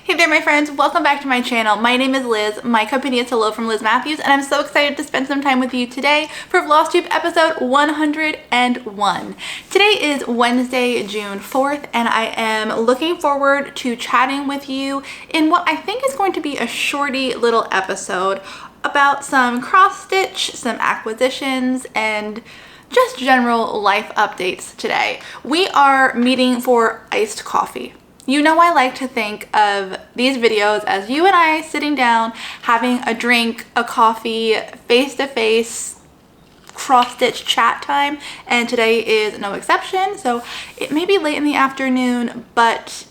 Hey there my friends, welcome back to my channel. My name is Liz, my company is Hello From Liz Mathews, and I'm so excited to spend some time with you today for FlossTube episode 101. Today is Wednesday, June 4th, and I am looking forward to chatting with you in what I think is going to be a shorty little episode about some cross stitch, some acquisitions, and just general life updates today. We are meeting for iced coffee. You know, I like to think of these videos as you and I sitting down, having a drink, a coffee, face-to-face, cross-stitch chat time, and today is no exception. So it may be late in the afternoon, but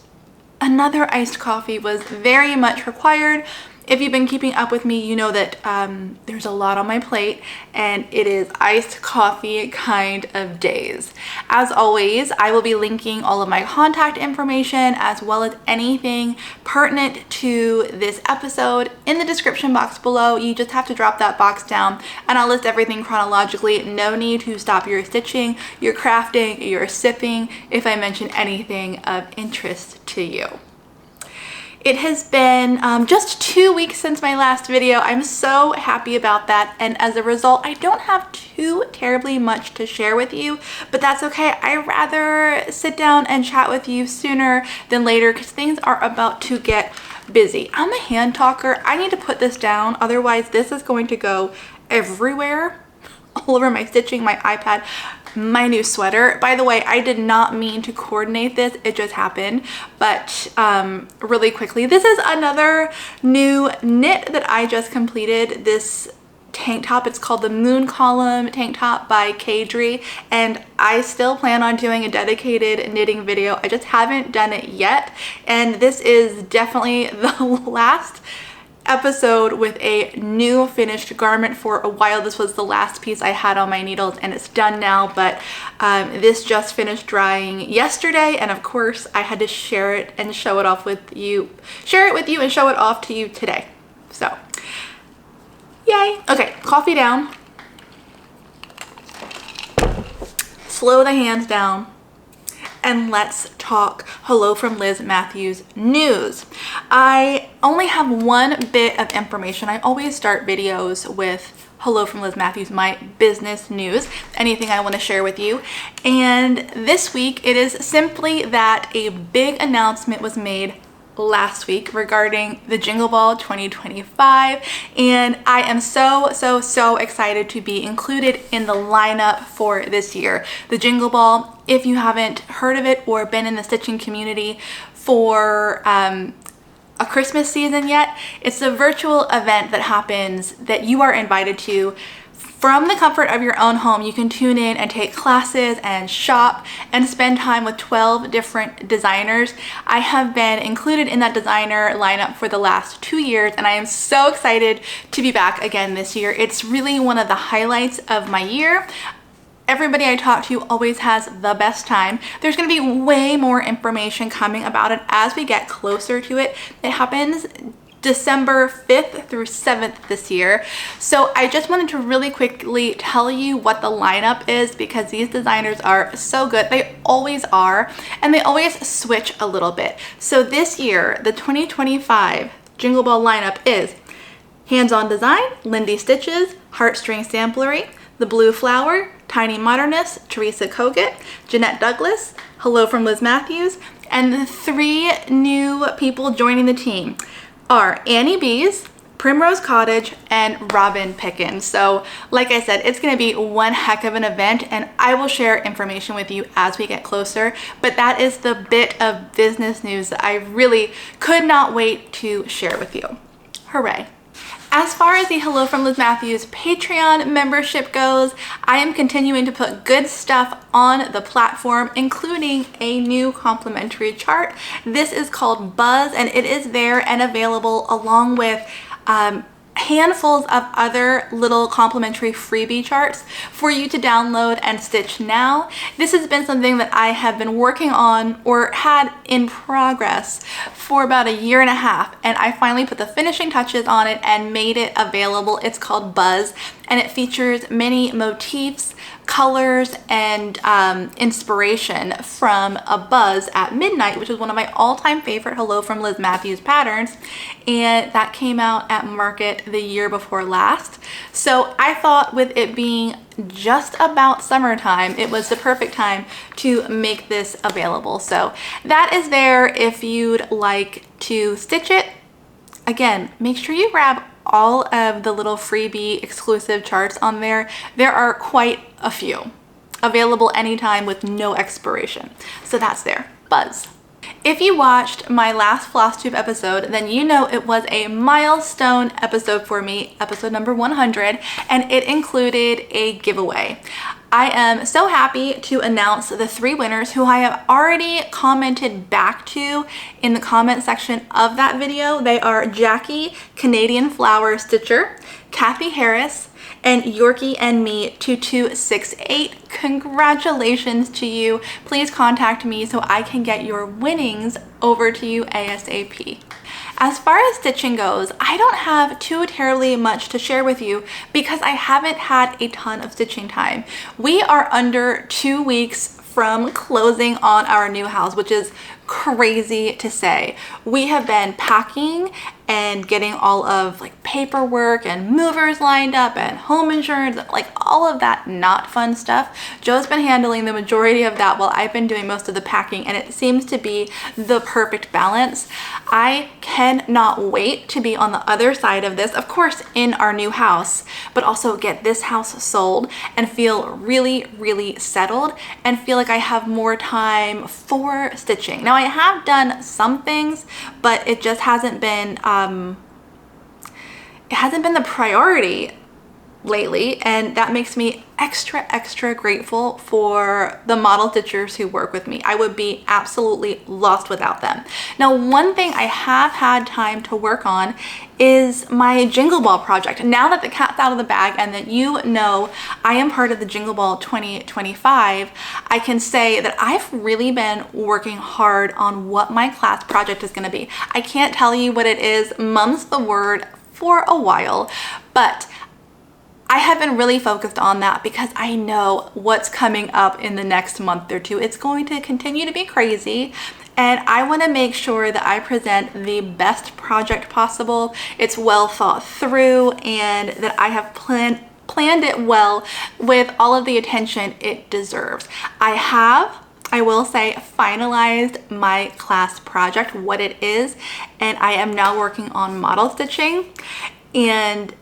another iced coffee was very much required. If you've been keeping up with me, you know that there's a lot on my plate, and it is iced coffee kind of days. As always, I will be linking all of my contact information as well as anything pertinent to this episode in the description box below. You just have to drop that box down and I'll list everything chronologically. No need to stop your stitching, your crafting, your sipping if I mention anything of interest to you. It has been just 2 weeks since my last video. I'm so happy about that, and as a result, I don't have too terribly much to share with you, but that's okay. I'd rather sit down and chat with you sooner than later because things are about to get busy. I'm a hand talker. I need to put this down, otherwise this is going to go everywhere, all over my stitching, my iPad, my new sweater. By the way, I did not mean to coordinate this, it just happened. But really quickly, this is another new knit that I just completed. This tank top, it's called the Moon Column tank top by Caidree, and I still plan on doing a dedicated knitting video. I just haven't done it yet, and this is definitely the last episode with a new finished garment. For a while this was the last piece I had on my needles, and it's done now, but this just finished drying yesterday, and of course I had to share it and show it off with you, and show it off to you today. So yay. Okay, coffee down, slow the hands down, and let's talk Hello From Liz Mathews news. I only have one bit of information. I always start videos with Hello From Liz Mathews, my business news, anything I want to share with you. And this week it is simply that a big announcement was made last week regarding the Jingle Ball 2025, and I am so excited to be included in the lineup for this year. The Jingle Ball, if you haven't heard of it or been in the stitching community for a Christmas season yet, it's a virtual event that happens that you are invited to from the comfort of your own home. You can tune in and take classes and shop and spend time with 12 different designers. I have been included in that designer lineup for the last 2 years, and I am so excited to be back again this year. It's really one of the highlights of my year. Everybody I talk to always has the best time. There's going to be way more information coming about it as we get closer to it. It happens December 5th through 7th this year. So I just wanted to really quickly tell you what the lineup is, because these designers are so good. They always are, and they always switch a little bit. So this year, the 2025 Jingle Ball lineup is Hands-On Design, Lindy Stitches, Heartstring Samplery, The Blue Flower, Tiny Modernist, Teresa Kogut, Jeanette Douglas, Hello From Liz Mathews, and the 3 new people joining the team are Annie Bees, Primrose Cottage, and Robin Pickens. So like I said, it's going to be one heck of an event, and I will share information with you as we get closer, but that is the bit of business news that I really could not wait to share with you. Hooray. As far as the Hello From Liz Mathews Patreon membership goes, I am continuing to put good stuff on the platform, including a new complimentary chart. This is called Buzz, and it is there and available along with handfuls of other little complimentary freebie charts for you to download and stitch now. This has been something that I have been working on, or had in progress, for about 1.5 years, and I finally put the finishing touches on it and made it available. It's called Buzz, and it features many motifs, colors, and inspiration from A Buzz at Midnight, which is one of my all-time favorite Hello From Liz Mathews patterns, and that came out at market the year before last. So I thought with it being just about summertime, it was the perfect time to make this available. So that is there if you'd like to stitch it. Again, make sure you grab all of the little freebie exclusive charts on there. There are quite a few available anytime with no expiration. So that's there. Buzz. If you watched my last FlossTube episode, then you know it was a milestone episode for me, episode number 100, and it included a giveaway. I am so happy to announce the 3 winners who I have already commented back to in the comment section of that video. They are Jackie, Canadian Flower Stitcher, Kathy Harris, and Yorkie and Me 2268. Congratulations to you. Please contact me so I can get your winnings over to you ASAP. As far as stitching goes, I don't have too terribly much to share with you because I haven't had a ton of stitching time. We are under 2 weeks from closing on our new house, which is crazy to say. We have been packing and getting all of like paperwork and movers lined up and home insurance, like all of that not fun stuff. Joe's been handling the majority of that while I've been doing most of the packing, and it seems to be the perfect balance. I cannot wait to be on the other side of this, of course in our new house, but also get this house sold and feel really, really settled and feel like I have more time for stitching. Now I have done some things, but it just hasn't been the priority lately, and that makes me extra grateful for the model stitchers who work with me. I would be absolutely lost without them. Now, one thing I have had time to work on is my Jingle Ball project. Now that the cat's out of the bag and that you know I am part of the Jingle Ball 2025, I can say that I've really been working hard on what my class project is going to be. I can't tell you what it is, mum's the word, for a while, but I have been really focused on that because I know what's coming up in the next month or two. It's going to continue to be crazy, and I want to make sure that I present the best project possible. It's well thought through and that I have planned it well with all of the attention it deserves. I will say, finalized my class project, what it is, and I am now working on model stitching, and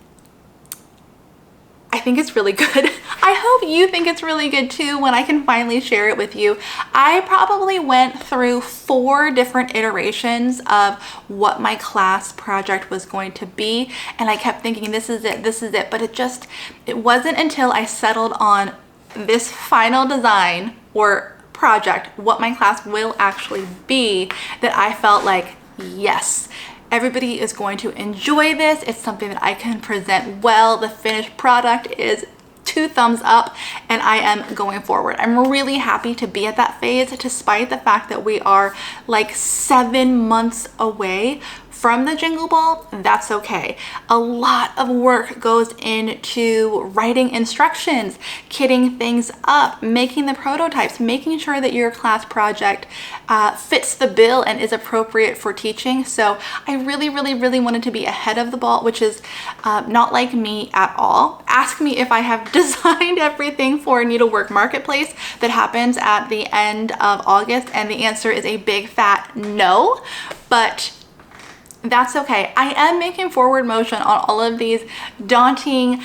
I think it's really good. I hope you think it's really good too when I can finally share it with you. I probably went through 4 different iterations of what my class project was going to be, and I kept thinking this is it, but it wasn't until I settled on this final design or project, what my class will actually be, that I felt like, yes, everybody is going to enjoy this. It's something that I can present well. The finished product is 2 thumbs up, and I am going forward. I'm really happy to be at that phase, despite the fact that we are like 7 months away from the Jingle Ball. That's okay. A lot of work goes into writing instructions, kitting things up, making the prototypes, making sure that your class project fits the bill and is appropriate for teaching. So I really wanted to be ahead of the ball, which is not like me at all. Ask me if I have designed everything for Needlework Marketplace that happens at the end of August, and the answer is a big fat no, but that's okay. I am making forward motion on all of these daunting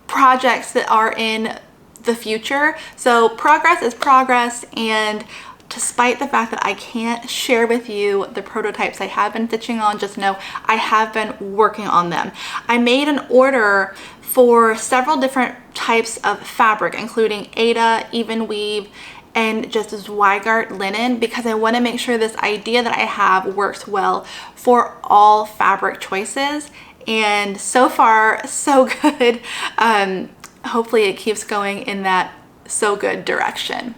projects that are in the future. So progress is progress, and despite the fact that I can't share with you the prototypes I have been stitching on, just know I have been working on them. I made an order for several different types of fabric, including Aida, even weave, and just Zweigart linen, because I want to make sure this idea that I have works well for all fabric choices. And so far, so good. Hopefully it keeps going in that so good direction.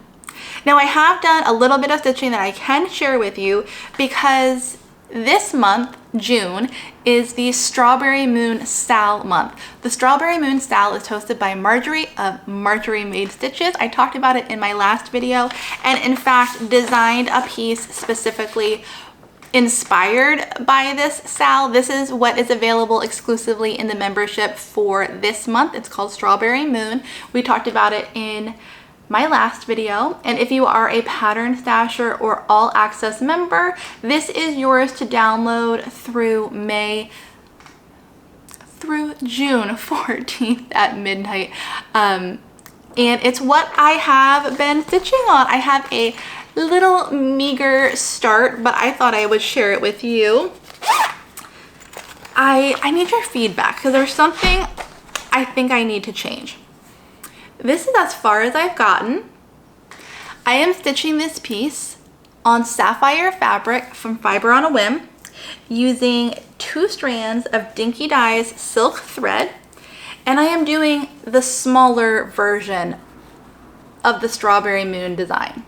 Now I have done a little bit of stitching that I can share with you because this month, June, is the Strawberry Moon Sal month. The Strawberry Moon Sal is hosted by Marjorie of Marjorie Made Stitches. I talked about it in my last video, and in fact designed a piece specifically inspired by this Sal. This is what is available exclusively in the membership for this month. It's called Strawberry Moon. We talked about it in my last video, and if you are a Pattern Stasher or All Access member, this is yours to download through June 14th at midnight. And it's what I have been stitching on. I have a little meager start, but I thought I would share it with you. I need your feedback because there's something I think I need to change. This is as far as I've gotten. I am stitching this piece on sapphire fabric from Fiber on a Whim using 2 strands of Dinky Dye's silk thread, and I am doing the smaller version of the Strawberry Moon design.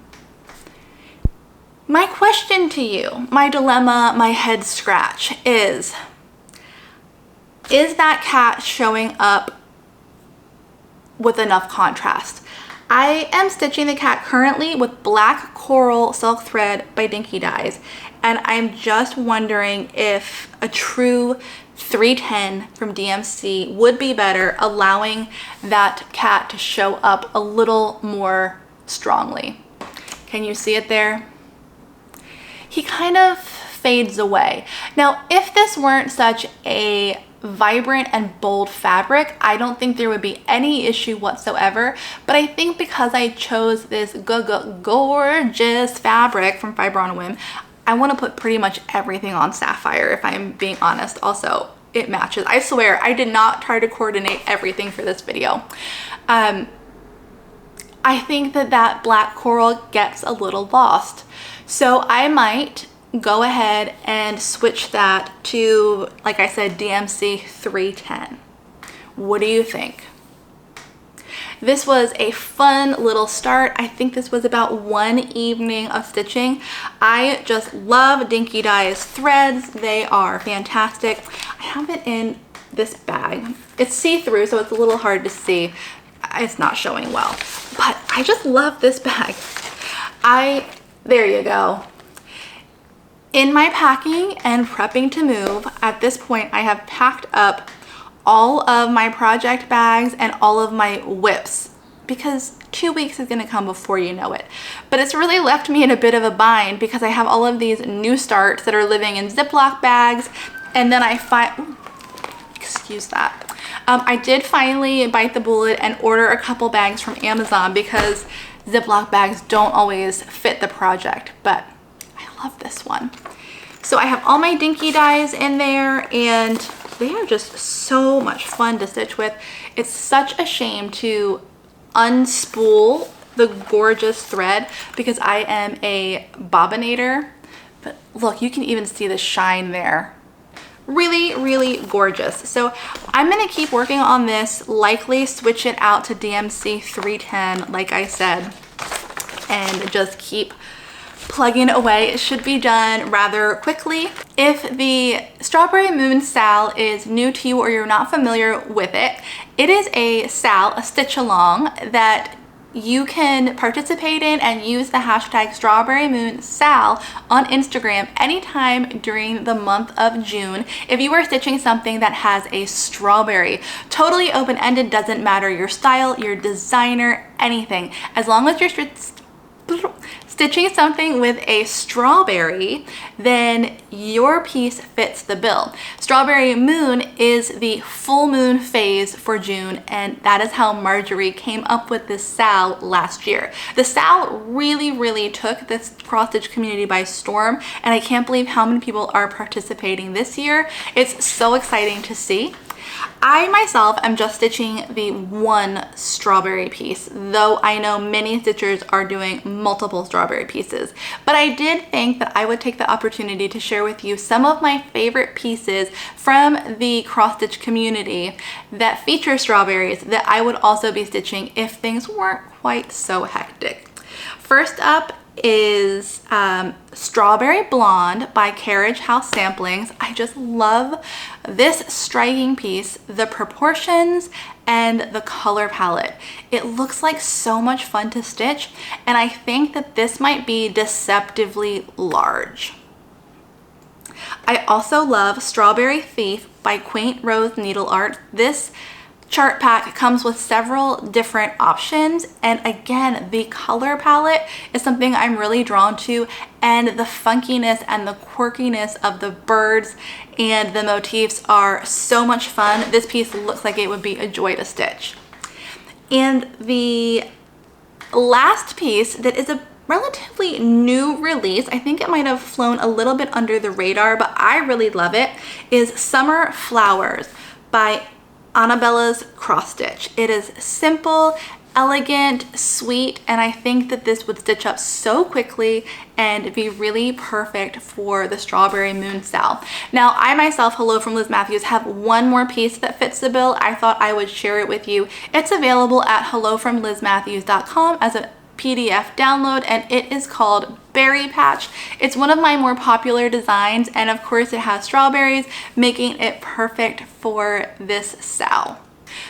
My question to you, my dilemma, my head scratch is that cat showing up with enough contrast? I am stitching the cat currently with Black Coral Silk Thread by Dinky Dyes, and I'm just wondering if a true 310 from DMC would be better, allowing that cat to show up a little more strongly. Can you see it there? He kind of fades away. Now, if this weren't such a vibrant and bold fabric, I don't think there would be any issue whatsoever, but I think because I chose this gorgeous fabric from Fiber on a Whim, I want to put pretty much everything on sapphire, if I'm being honest. Also, it matches. I swear, I did not try to coordinate everything for this video. I think that black coral gets a little lost, so I might go ahead and switch that to, like I said, DMC 310. What do you think? This was a fun little start. I think this was about 1 evening of stitching. I just love Dinky Dye's threads. They are fantastic. I have it in this bag. It's see-through, so it's a little hard to see. It's not showing well, but I just love this bag. There you go. In my packing and prepping to move, at this point I have packed up all of my project bags and all of my WIPS, because 2 weeks is gonna come before you know it. But it's really left me in a bit of a bind because I have all of these new starts that are living in Ziploc bags, and then excuse that. I did finally bite the bullet and order a couple bags from Amazon because Ziploc bags don't always fit the project, but I love this one. So I have all my Dinky Dyes in there, and they are just so much fun to stitch with. It's such a shame to unspool the gorgeous thread because I am a bobbinator, but look, you can even see the shine there. Really, really gorgeous. So I'm gonna keep working on this, likely switch it out to DMC 310, like I said, and just keep plugging away. It should be done rather quickly. If the Strawberry Moon Sal is new to you or you're not familiar with it, it is a Sal, a stitch along, that you can participate in and use the hashtag Strawberry Moon Sal on Instagram anytime during the month of June if you are stitching something that has a strawberry. Totally open-ended, doesn't matter your style, your designer, anything. As long as you're stitching something with a strawberry, then your piece fits the bill. Strawberry Moon is the full moon phase for June, and that is how Marjorie came up with this Sal last year. The Sal really took this cross stitch community by storm, and I can't believe how many people are participating this year. It's so exciting to see. I myself am just stitching the one strawberry piece, though I know many stitchers are doing multiple strawberry pieces. But I did think that I would take the opportunity to share with you some of my favorite pieces from the cross stitch community that feature strawberries that I would also be stitching if things weren't quite so hectic. First up is Strawberry Blonde by Carriage House Samplings. I just love this striking piece, the proportions and the color palette. It looks like so much fun to stitch, and I think that this might be deceptively large. I also love Strawberry Thief by Quainte Rose Needleart. This chart pack comes with several different options, and again, the color palette is something I'm really drawn to, and the funkiness and the quirkiness of the birds and the motifs are so much fun. This piece looks like it would be a joy to stitch. And the last piece that is a relatively new release, I think it might have flown a little bit under the radar, but I really love it, is Summer Flowers by Anabellas Cross Stitch. It is simple, elegant, sweet, and I think that this would stitch up so quickly and be really perfect for the Strawberry Moon style. Now, I myself, Hello From Liz Mathews, have one more piece that fits the bill. I thought I would share it with you. It's available at hellofromlizmathews.com as a PDF download, and it is called Berry Patch. It's one of my more popular designs, and of course it has strawberries, making it perfect for this style.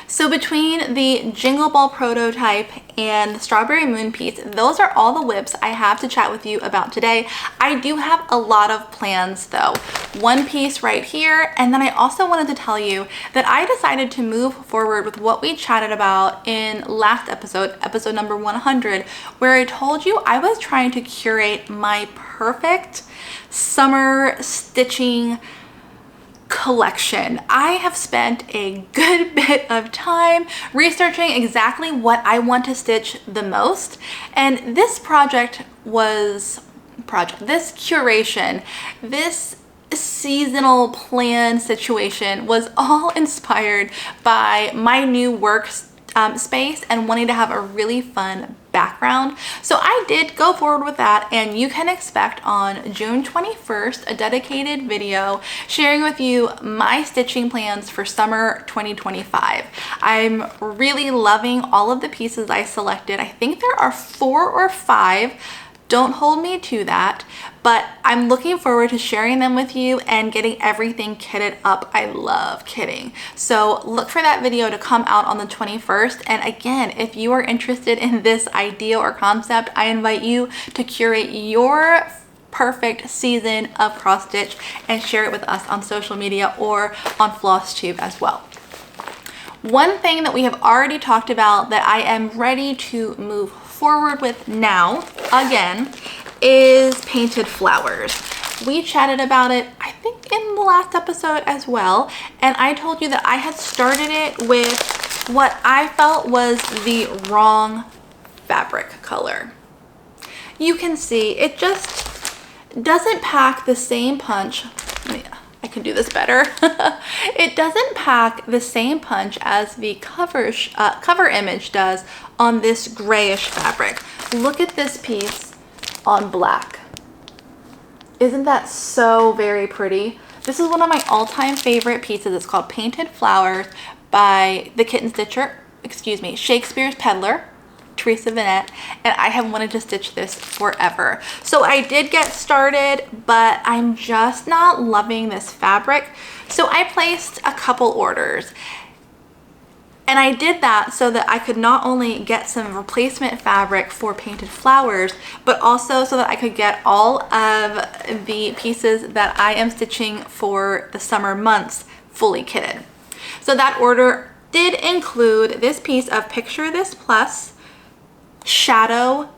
So between the Jingle Ball prototype and the Strawberry Moon piece, those are all the WIPs I have to chat with you about today. I do have a lot of plans though. One piece right here, and then I also wanted to tell you that I decided to move forward with what we chatted about in last episode, episode number 100, where I told you I was trying to curate my perfect summer stitching collection. I have spent a good bit of time researching exactly what I want to stitch the most, and this this curation, this seasonal plan situation was all inspired by my new work space and wanting to have a really fun background. So I did go forward with that, and you can expect on June 21st a dedicated video sharing with you my stitching plans for summer 2025. I'm really loving all of the pieces I selected. I think there are 4 or 5. Don't hold me to that, but I'm looking forward to sharing them with you and getting everything kitted up. I love kitting. So look for that video to come out on the 21st. And again, if you are interested in this idea or concept, I invite you to curate your perfect season of cross stitch and share it with us on social media or on FlossTube as well. One thing that we have already talked about that I am ready to move forward with now, again, is painted flowers. We chatted about it, I think, in the last episode as well, and I told you that I had started it with what I felt was the wrong fabric color. You can see it just doesn't pack the same punch. I can do this better. It doesn't pack the same punch as the cover image does on this grayish fabric. Look at this piece on black. Isn't that so very pretty? This is one of my all-time favorite pieces. It's called Painted Flowers by the Kitten Stitcher, Shakespeare's Peddler, Teresa Vinette, and I have wanted to stitch this forever. So I did get started, but I'm just not loving this fabric. So I placed a couple orders, and I did that so that I could not only get some replacement fabric for painted flowers, but also so that I could get all of the pieces that I am stitching for the summer months fully kitted. So that order did include this piece of Picture This Plus shadow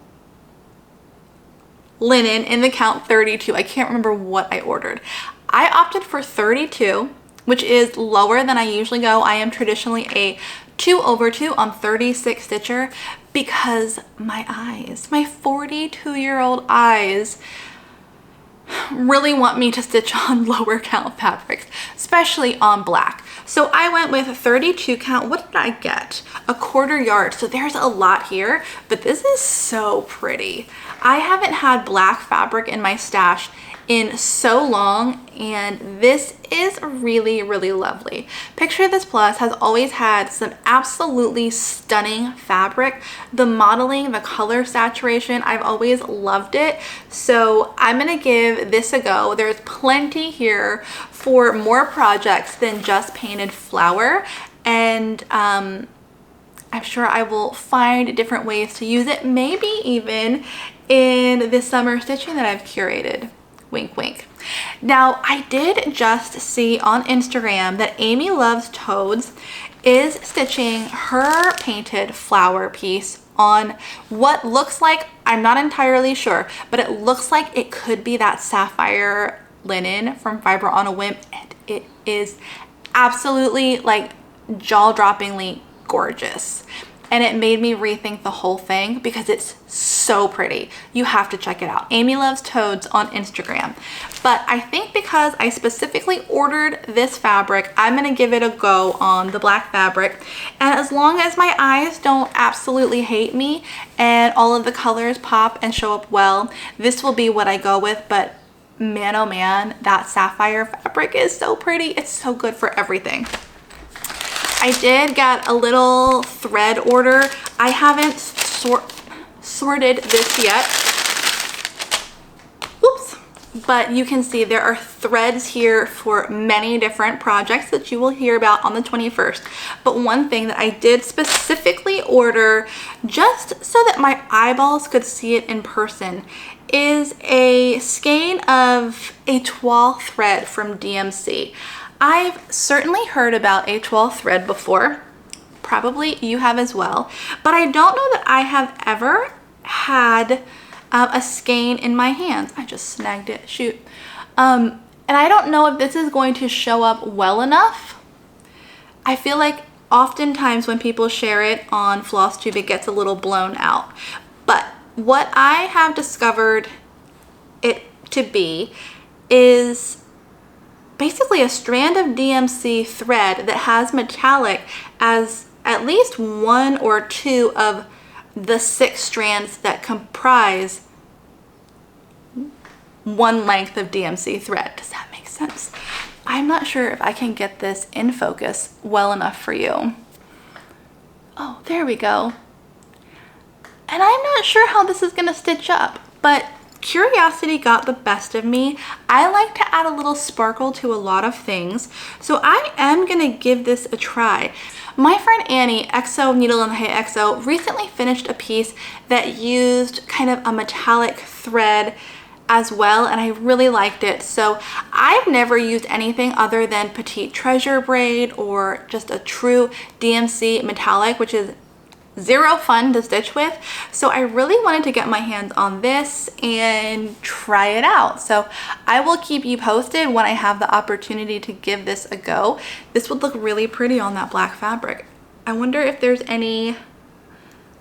linen in the count 32. I can't remember what I ordered. I opted for 32, which is lower than I usually go. I am traditionally a 2/2 on 36 stitcher because my eyes, my 42-year-old eyes, really want me to stitch on lower count fabrics, especially on black. So I went with 32 count. What did I get? A 1/4 yard. So there's a lot here, but this is so pretty. I haven't had black fabric in my stash in so long, and this is really, really lovely. Picture This Plus has always had some absolutely stunning fabric. The modeling, the color saturation, I've always loved it. So I'm gonna give this a go. There's plenty here for more projects than just painted flower, and I'm sure I will find different ways to use it, maybe even in this summer stitching that I've curated. Wink, wink. Now, I did just see on Instagram that Amy Loves Toads is stitching her painted flower piece on what looks like, I'm not entirely sure, but it looks like it could be that sapphire linen from Fiber on a Whim, and it is absolutely like jaw-droppingly gorgeous. And it made me rethink the whole thing because it's so pretty. You have to check it out. Amy Loves Toads on Instagram. But I think because I specifically ordered this fabric, I'm gonna give it a go on the black fabric. And as long as my eyes don't absolutely hate me and all of the colors pop and show up well, this will be what I go with. But man, oh man, that sapphire fabric is so pretty. It's so good for everything. I did get a little thread order. I haven't sorted this yet. Oops. But you can see there are threads here for many different projects that you will hear about on the 21st. But one thing that I did specifically order just so that my eyeballs could see it in person is a skein of étoile thread from DMC. I've certainly heard about étoile thread before, probably you have as well, but I don't know that I have ever had a skein in my hands. I just snagged it, shoot. And I don't know if this is going to show up well enough. I feel like oftentimes when people share it on FlossTube, it gets a little blown out. But what I have discovered it to be is basically a strand of DMC thread that has metallic as at least one or two of the 6 strands that comprise one length of DMC thread. Does that make sense? I'm not sure if I can get this in focus well enough for you. Oh, there we go. And I'm not sure how this is gonna stitch up, but curiosity got the best of me. I like to add a little sparkle to a lot of things, so I am gonna give this a try. My friend Annie, XO Needle and the Hay XO, recently finished a piece that used kind of a metallic thread as well, and I really liked it. So I've never used anything other than Petite Treasure braid or just a true DMC metallic, which is zero fun to stitch with. So I really wanted to get my hands on this and try it out. So I will keep you posted when I have the opportunity to give this a go. This would look really pretty on that black fabric. I wonder if there's any,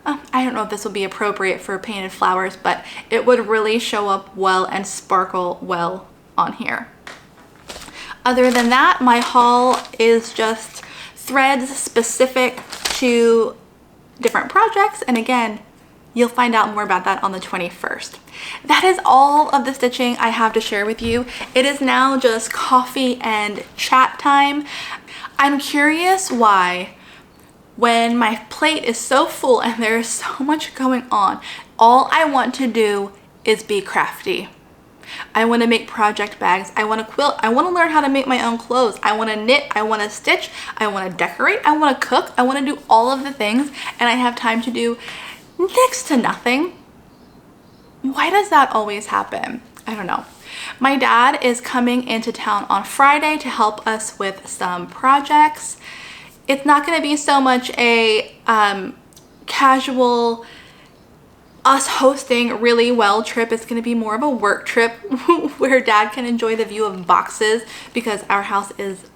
I don't know if this will be appropriate for painted flowers, but it would really show up well and sparkle well on here. Other than that, my haul is just threads specific to different projects, and again, you'll find out more about that on the 21st. That is all of the stitching I have to share with you. It is now just coffee and chat time. I'm curious why, when my plate is so full and there's so much going on, all I want to do is be crafty. I want to make project bags. I want to quilt. I want to learn how to make my own clothes. I want to knit. I want to stitch. I want to decorate. I want to cook. I want to do all of the things, and I have time to do next to nothing. Why does that always happen? I don't know. My dad is coming into town on Friday to help us with some projects. It's not going to be so much a casual us hosting really well trip. It's going to be more of a work trip where dad can enjoy the view of boxes because our house is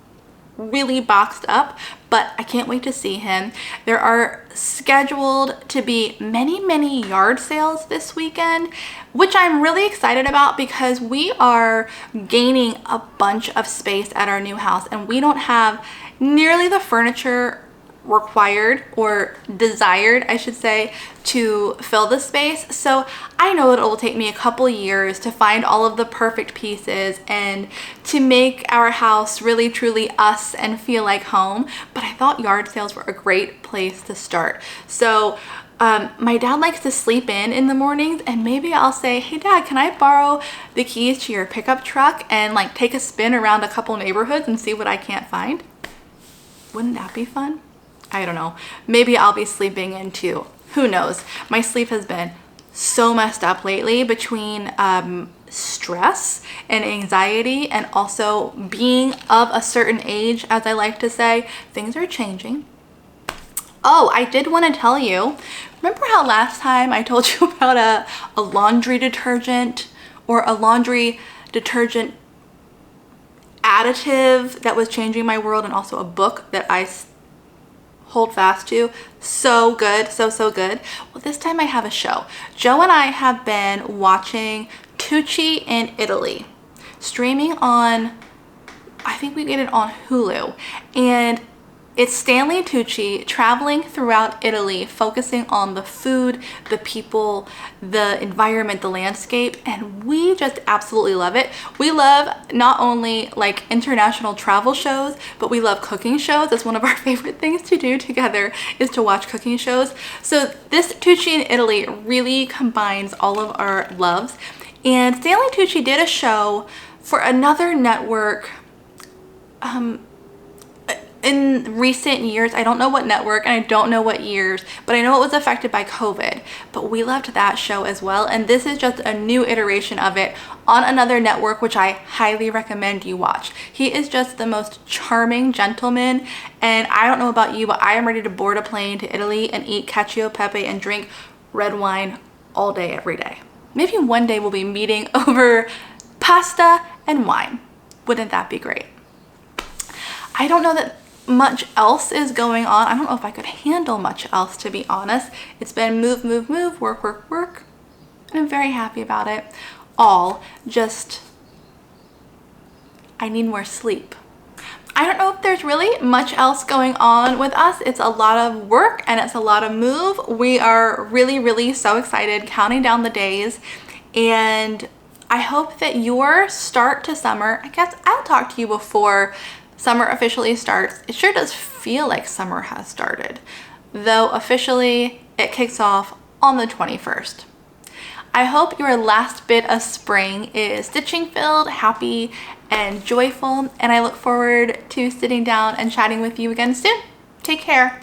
really boxed up, but I can't wait to see him. There are scheduled to be many yard sales this weekend, which I'm really excited about because we are gaining a bunch of space at our new house and we don't have nearly the furniture required, or desired, I should say, to fill the space. So I know that it will take me a couple years to find all of the perfect pieces and to make our house really truly us and feel like home. But I thought yard sales were a great place to start. So my dad likes to sleep in the mornings, and maybe I'll say, hey Dad, can I borrow the keys to your pickup truck and like take a spin around a couple neighborhoods and see what I can't find? Wouldn't that be fun? I don't know. Maybe I'll be sleeping in too. Who knows? My sleep has been so messed up lately between stress and anxiety, and also being of a certain age, as I like to say. Things are changing. Oh, I did want to tell you, remember how last time I told you about a laundry detergent, or a laundry detergent additive that was changing my world, and also a book that I hold fast to? So good, so good. Well, this time I have a show. Joe and I have been watching Tucci in Italy, streaming on, I think we get it on Hulu, and it's Stanley Tucci traveling throughout Italy, focusing on the food, the people, the environment, the landscape, and we just absolutely love it. We love not only like international travel shows, but we love cooking shows. That's one of our favorite things to do together, is to watch cooking shows. So this Tucci in Italy really combines all of our loves. And Stanley Tucci did a show for another network in recent years. I don't know what network and I don't know what years, but I know it was affected by COVID. But we loved that show as well, and this is just a new iteration of it on another network, which I highly recommend you watch. He is just the most charming gentleman, and I don't know about you, but I am ready to board a plane to Italy and eat cacio e pepe and drink red wine all day, every day. Maybe one day we'll be meeting over pasta and wine. Wouldn't that be great? I don't know that much else is going on. I don't know if I could handle much else, to be honest. It's been move, move, move, work, work, work, and I'm very happy about it. All just, I need more sleep. I don't know if there's really much else going on with us. It's a lot of work and it's a lot of move. We are really so excited, counting down the days, and I hope that your start to summer, I guess I'll talk to you before summer officially starts. It sure does feel like summer has started, though officially it kicks off on the 21st. I hope your last bit of spring is stitching filled, happy, and joyful, and I look forward to sitting down and chatting with you again soon. Take care.